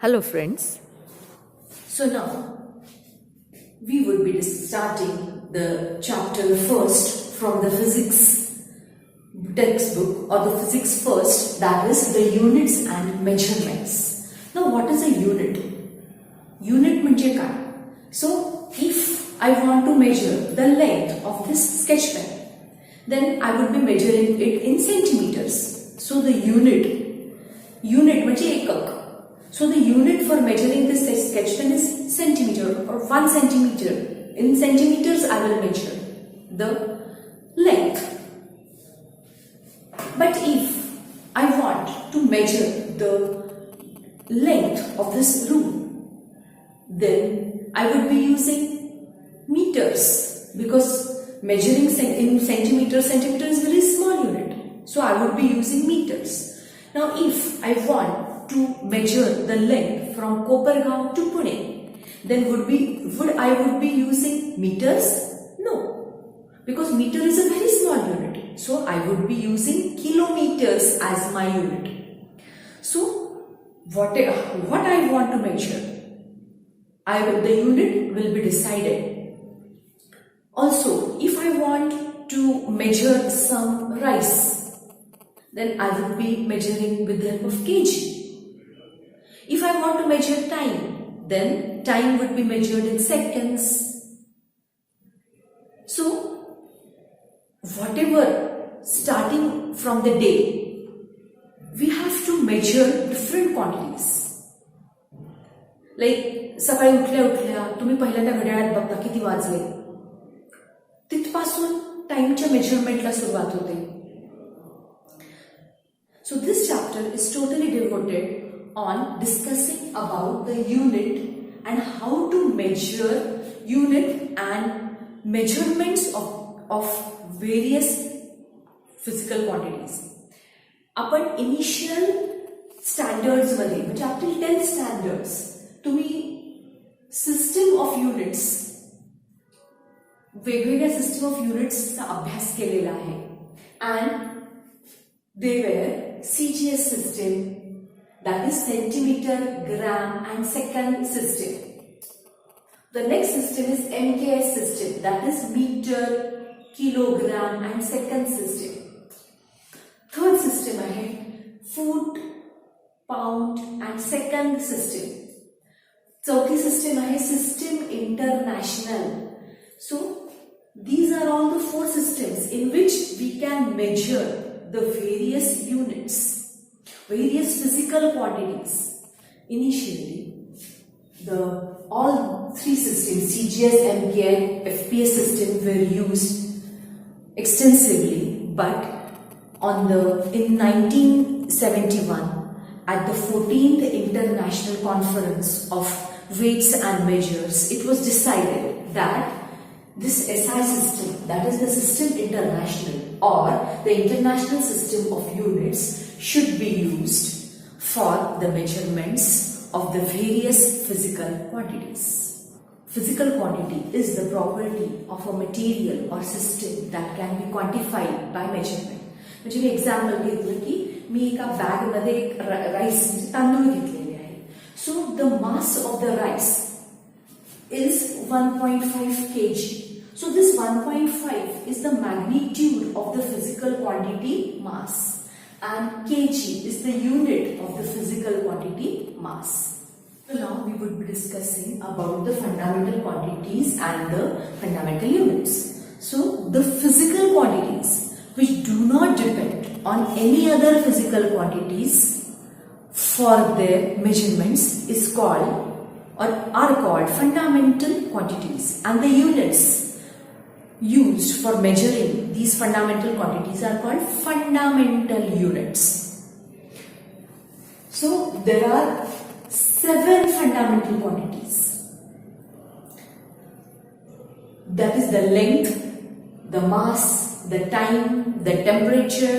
Hello friends. So now we would be starting the chapter first from the physics textbook or the physics first, that is the units and measurements. Now what is a unit? Unit म्हणजे काय? So if I want to measure the length of this sketch pen, then I would be measuring it in centimeters. So the unit म्हणजे एकक. So the unit for measuring this sketch pen is centimeter or 1 centimeter. In centimeters I will measure the length. But if I want to measure the length of this room, then I would be using meters, because measuring in centimeters is a very small unit. So I would be using meters. Now if I want to measure the length from Kopargaon to Pune, then would I be using meters? No, because meter is a very small unit. So I would be using kilometers as my unit. So what I want to measure, the unit will be decided. Also, if I want to measure some rice, then I would be measuring with the help of kg. If I want to measure time, then time would be measured in seconds. So, whatever, starting from the day, we have to measure different quantities. Like, सकाळी उठल्या तुम्ही पहिल्यांदा घड्याळात बघता किती वाजले. तिथपासून टाइमच्या मेजरमेंटला सुरुवात होते. So this chapter is totally devoted on discussing about the unit and how to measure unit and measurements of various physical quantities. आपण इनिशियल स्टँडर्ड्स मध्ये म्हणजे up till 10th standards तुम्ही सिस्टम ऑफ युनिट्स, वेगवेगळ्या system of युनिट्सचा अभ्यास केलेला आहे. And they were CGS system, that is centimeter, gram and second system. The next system is MKS system, that is meter, kilogram and second system. Third system आहे foot, pound and second system. चौथी system आहे system international. So these are all the 4 systems in which we can measure the various units, various physical quantities. Initially, all 3 systems, CGS, MKS, FPS system, were used extensively, but in 1971, at the 14th International Conference of Weights and Measures, it was decided that this SI system, that is the System International or the International System of Units, should be used for the measurements of the various physical quantities. Physical quantity is the property of a material or system that can be quantified by measurement. म्हणजे मी example घेतलं की मी एका bag मध्ये एक rice म्हणजे तांदूळ घेतलेले आहे. So the mass of the rice is 1.5 kg. So this 1.5 is the magnitude of the physical quantity mass, and kg is the unit of the physical quantity mass. So now we would be discussing about the fundamental quantities and the fundamental units. So the physical quantities which do not depend on any other physical quantities for their measurements is called or are called fundamental quantities, and the units used for measuring these fundamental quantities are called fundamental units. So there are 7 fundamental quantities. That is the length, the mass, the time, the temperature,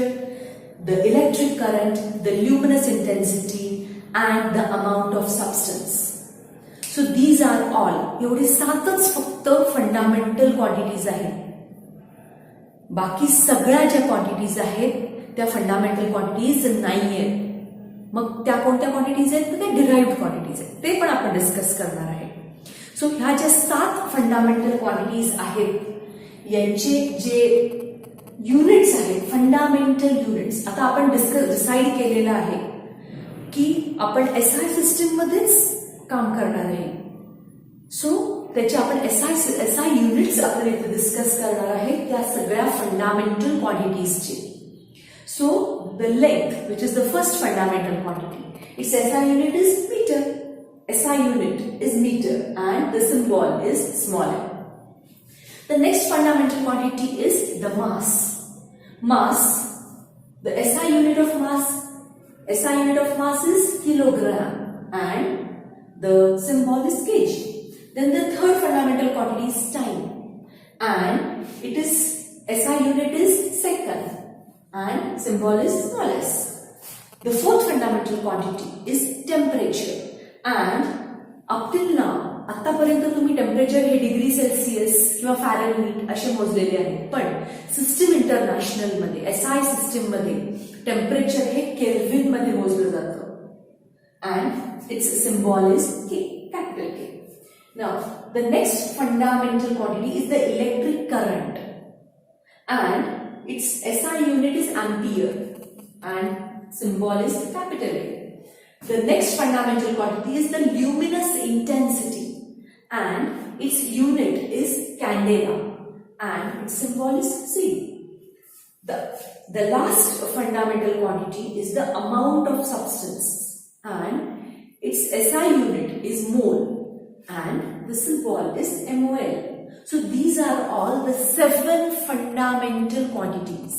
the electric current, the luminous intensity and the amount of substance. So these are all, एवढे 7च फक्त fundamental quantities आहेत. बाकी सगळ्या ज्या quantities आहेत त्या fundamental quantities नाही आहेत. मग त्या कोणत्या क्वांटिटीज आहेत तर त्या डिराइव्ड क्वांटिटीज ते पण आपण डिस्कस करणार आहे. सो ह्या ज्या 7 फंडामेंटल क्वांटिटीज आहेत, यांचे जे युनिट्स आहेत, फंडामेंटल युनिट्स, आता आपण डिसाईड केलेलं आहे की आपण SI सिस्टीम मध्येच काम करणार आहे. सो त्याचे आपण SI युनिट्स आपण इथे डिस्कस करणार आहे, त्या सगळ्या फंडामेंटल क्वांटिटीजचे. So the length, which is the first fundamental quantity, its SI unit is meter. SI unit is meter and the symbol is small m. The next fundamental quantity is the mass. Mass, the SI unit of mass is kilogram and the symbol is kg. Then the third fundamental quantity is time and it is SI unit is second and symbol is small s. The fourth fundamental quantity is temperature and up till now आतापर्यंत तुम्ही temperature हे degree Celsius किंवा Fahrenheit असे मोजलेले आहे, पण system international मध्ये SI system मध्ये temperature हे kelvin मध्ये मोजलं जातं and its symbol is K, capital K. Now the next fundamental quantity is the electric current and its SI unit is ampere and symbol is capital A. The next fundamental quantity is the luminous intensity and its unit is candela and its symbol is C. The last fundamental quantity is the amount of substance and its SI unit is mole and the symbol is MOL. So these are all the 7 fundamental quantities.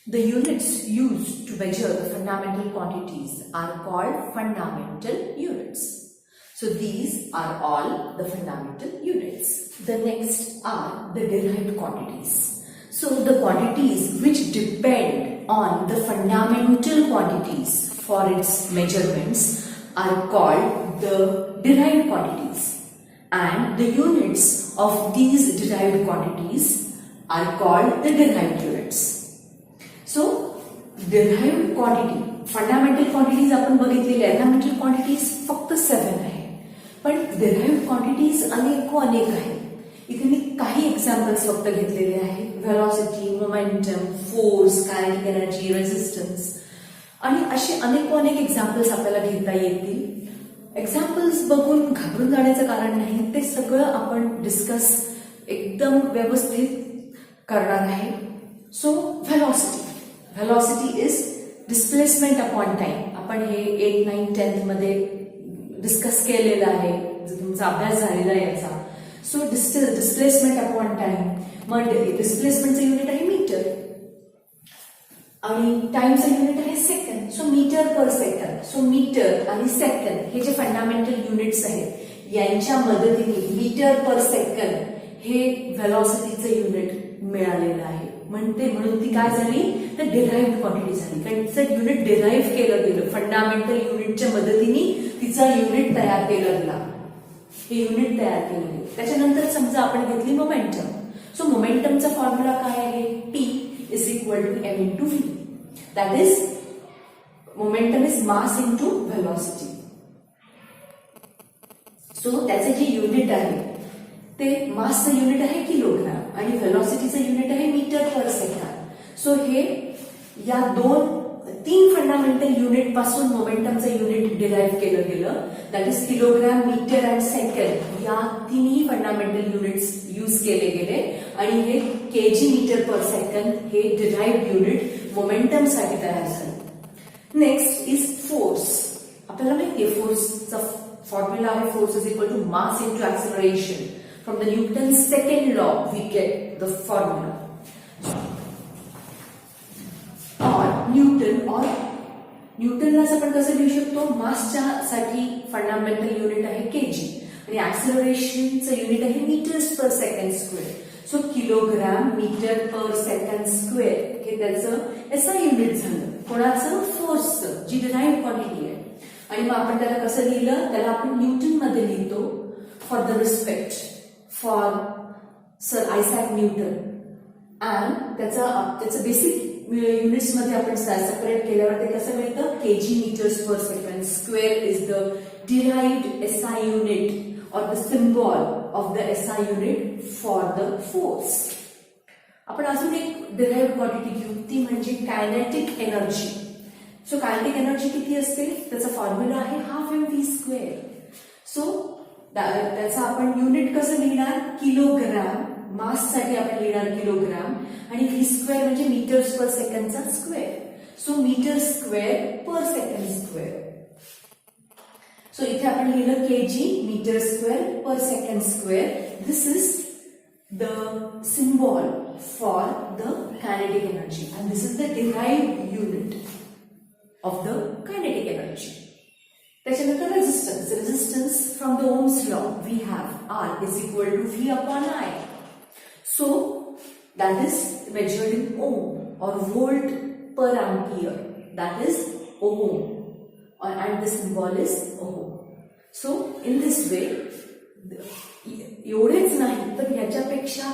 The units used to measure the fundamental quantities are called fundamental units. So these are all the fundamental units. The next are the derived quantities. So the quantities which depend on the fundamental quantities for its measurements are called the derived quantities. And the units of these derived quantities are called the derived units. So derived quantity, fundamental quantities आपण बघितलेले आहे, fundamental quantities फक्त 7 आहे, पण derived quantities अनेक आहेत. इथे मी काही एक्झाम्पल्स फक्त घेतलेले आहेत. Velocity, momentum, force, kinetic energy, resistance आणि असे अनेक एक्झाम्पल्स आपल्याला घेता येतील. एक्झाम्पल्स बघून घाबरून जाण्याचं कारण नाही, ते सगळं आपण डिस्कस एकदम व्यवस्थित करणार आहे. So velocity is displacement upon time. आपण हे 8, 9, 10th मध्ये डिस्कस केलेलं आहे, तुमचा अभ्यास झालेला आहे याचा. सो डिस्प्लेसमेंट अपॉन टाइम, मग डिस्प्लेसमेंटचं युनिट आहे मीटर आणि टाइमचं युनिट आहे सेकंड. सो मीटर पर सेकंड. सो मीटर आणि सेकंड हे जे फंडामेंटल युनिट्स आहेत यांच्या मदतीने मीटर पर सेकंड हे व्हेलॉसिटीचं युनिट मिळालेलं आहे. म्हणून ती काय झाली तर डिराइव्ड क्वांटिटी झाली, कारण तिचं युनिट डिराइव्ह केलं गेलं. फंडामेंटल युनिटच्या मदतीने तिचा युनिट तयार केला गेला, हे युनिट तयार केलं गेलं. त्याच्यानंतर समजा आपण घेतली मोमेंटम. सो मोमेंटमचा फॉर्म्युला काय आहे, P is equal to m into v. That is, momentum is mass into velocity. So त्याचे जे युनिट आहे ते मासचं युनिट आहे किलोग्राम आणि व्हेलॉसिटीचं युनिट आहे मीटर पर सेकंड. सो हे या 3 फंडामेंटल युनिट पासून मोमेंटमचं युनिट डिराइव्ह केलं गेलं. That is kilogram, metre and second. या तिन्ही फंडामेंटल युनिट्स यूज केले गेले आणि हे केजी मीटर पर सेकंड हे डिराइव्ड युनिट मोमेंटम साठी तयार झालं. Next is force. आपल्याला माहिती आहे फोर्सचा फॉर्म्युला आहे, force is equal to mass into acceleration. From the Newton's second law we get the formula. न्यूटनलाच आपण कसं लिहू शकतो, मासच्या साठी फंडामेंटल युनिट आहे केजी आणि ऍक्सेलरेशनचं युनिट आहे metres per second square. So kilogram metre per second square हे त्याचं एसआय युनिट झालं. कोणाचं, फोर्सचं, जी डिराइव्ड क्वांटिटी आहे. आणि मग आपण त्याला कसं लिहिलं, त्याला आपण न्यूटन मध्ये लिहितो for the respect for sir Isaac Newton. And त्याचं बेसिक युनिट्स मध्ये आपण सेपरेट केल्यावर ते कसं मिळतं, KG metres per second square is the derived SI unit or the symbol of the SI unit for the force. आपण अजून एक डिराइव्ड क्वांटिटी घेऊ, ती म्हणजे कायनेटिक एनर्जी. सो कायनेटिक एनर्जी किती असते, त्याचा फॉर्म्युला आहे हाफ mv स्क्वेअर. सो त्याचा आपण युनिट कसं लिहिणार, किलोग्राम. मास साठी आपण लिहिणार किलोग्राम आणि v स्क्वेअर म्हणजे मीटर्स पर सेकंडचा स्क्वेअर. सो मीटर स्क्वेअर पर सेकंड स्क्वेअर. सो इथे आपण लिहिलं kg मीटर स्क्वेअर पर second square. This is the symbol for the kinetic energy and this is the derived unit of the kinetic energy. त्याच्यानंतर resistance from the Ohm's law we have R is equal to V upon I. So that is measured in ohm or volt per ampere, that is ohm and the symbol is ohm. So in this way एवढेच नाही तर याच्यापेक्षा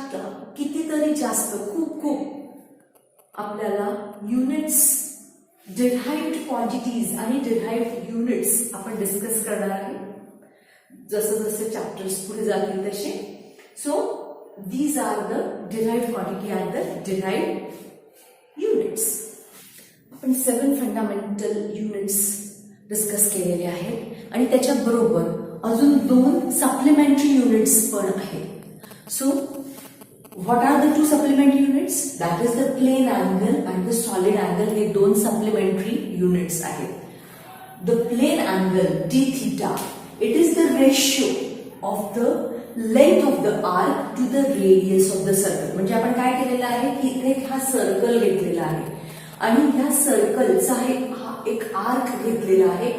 कितीतरी जास्त खूप आपल्याला units, derived quantities आणि derived units आपण डिस्कस करणार आहे जसं जसे चॅप्टर्स पुढे जातील तसे. So these are the derived quantity and the derived units. आपण 7 फंडामेंटल युनिट्स डिस्कस केलेले आहेत आणि त्याच्याबरोबर अजून 2 सप्लिमेंटरी युनिट्स पण आहेत. So what are the 2 supplementary units, that is the plane angle and the solid angle. हे 2 सप्लिमेंटरी युनिट्स आहेत. The plane angle d theta, it is the ratio of the length of the arc to the radius of the circle. म्हणजे आपण काय केलेलं आहे की इथे हा सर्कल घेतलेला आहे आणि ह्या सर्कलचा एक आर्क घेतलेला आहे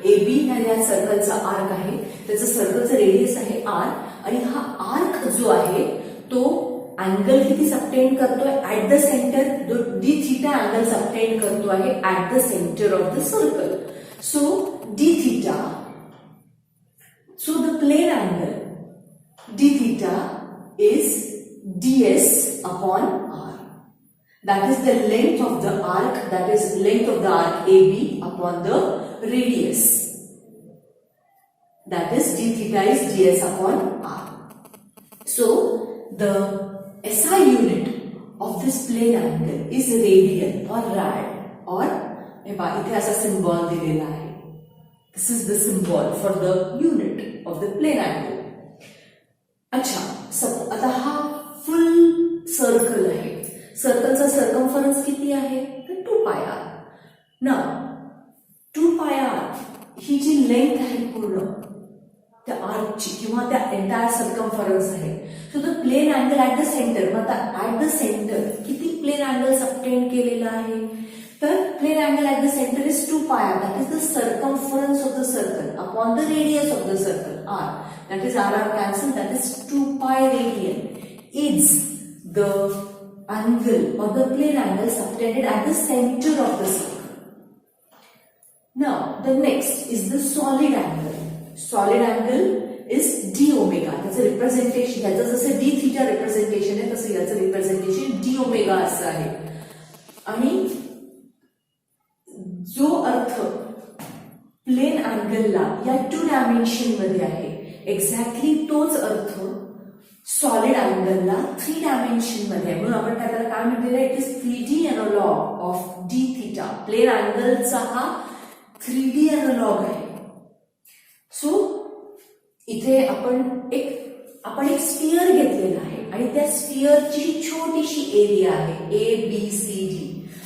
AB या सर्कलचा आर्क आहे, त्याचं सर्कलचं रेडियस आहे R आणि हा आर्क जो आहे तो अँगल किती सबटेंड करतोय ऍट द सेंटर, जो d theta अँगल सबटेंड करतो आहे at the centre of the circle. So d theta, so the plane angle d theta is ds upon R. That is the length of the arc, that is length of the arc AB upon the radius. That is d theta is ds upon R. So the SI unit of this plane angle is radian or rad or इथे असा symbol दिलेला आहे. This is the symbol for the unit of the plane angle. अच्छा, आता हा full circle आहे. सर्कलचा circumference किती आहे तर 2 pi r. ना 2 pi r ही जी लेंथ आहे पूर्ण त्या आर्कची किंवा त्या एंटायर सर्कम्फरन्स आहे. So the plane angle at the centre, मग आता ऍट द सेंटर किती प्लेन अँगल सबटेंड केलेला आहे तर plane angle at the centre is 2 pi r, that is the circumference of the circle upon the radius of the circle r, that is r cancel, that is 2 pi radian is the angle or the plane angle subtended at the center of the circle. Now the next is the solid angle. Solid angle is d omega. त्याचं representation, याचं जसं d theta representation आहे तसं याचं representation d omega असं आहे. आणि जो अर्थ प्लेन अँगलला या 2 डायमेन्शन मध्ये आहे एक्झॅक्टली तोच अर्थ सॉलिड अँगलला 3 डायमेन्शन मध्ये आहे. म्हणून आपण त्याला काय म्हटलेलं आहे, it is 3D analogue of d theta. Plane अँगलचा हा 3D एनालॉग आहे. सो इथे आपण एक स्फिअर घेतलेला आहे आणि त्या स्फिअरची छोटीशी एरिया आहे ABCD.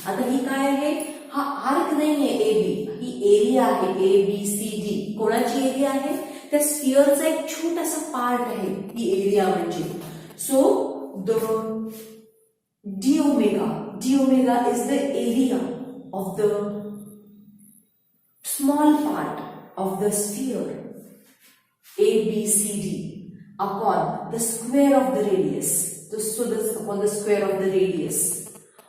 आता ही काय आहे, हा आर्क नाहीये AB, ही एरिया आहे ABCD. कोणाची एरिया आहे, त्या स्फिअरचा एक छोटासा पार्ट आहे ही एरिया म्हणजे. So the d omega is the area of the small part of the sphere ABCD upon the square of the radius. So this upon the square of the radius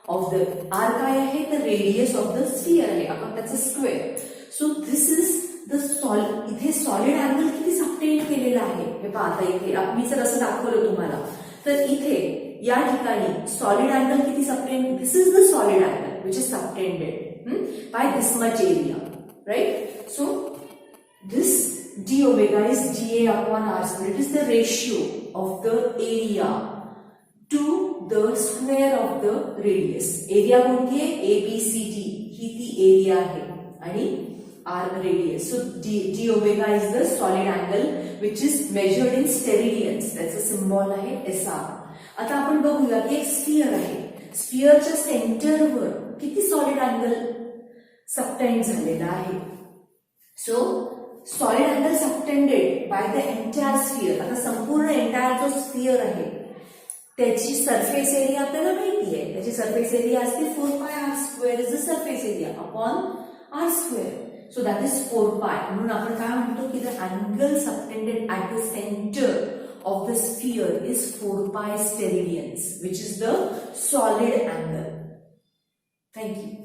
of the r काय आहे, the radius of the sphere आहे आपण त्याचं square. So this is the solid. इथे solid angle किती subtend केलेला आहे हे पहा. आता इथे मी जर असं दाखवलं तुम्हाला तर इथे या ठिकाणी सॉलिड अँगल किती subtend, this is the solid angle which is subtended by this much area, right. So this d omega is dA upon r square. It is the ratio of the area to the square of the radius. Area कोणती आहे? ABCD ही ती area आहे आणि r radius. So d omega is the solid angle which is measured in steradians. त्याचं symbol आहे SR. आता आपण बघूया की एक स्फिअर आहे. स्फिअरच्या सेंटरवर किती सॉलिड अँगल सबटेंड झालेला आहे. सो solid angle subtended by the entire sphere. आता संपूर्ण एंटायर जो स्फिअर आहे त्याची सरफेस एरिया आपल्याला माहिती आहे. त्याची सरफेस एरिया असते 4πr² is the surface area upon r². So that is 4π. म्हणून आपण काय म्हणतो की the angle subtended at the center of the sphere is 4π steradians, which is the solid angle. Thank you.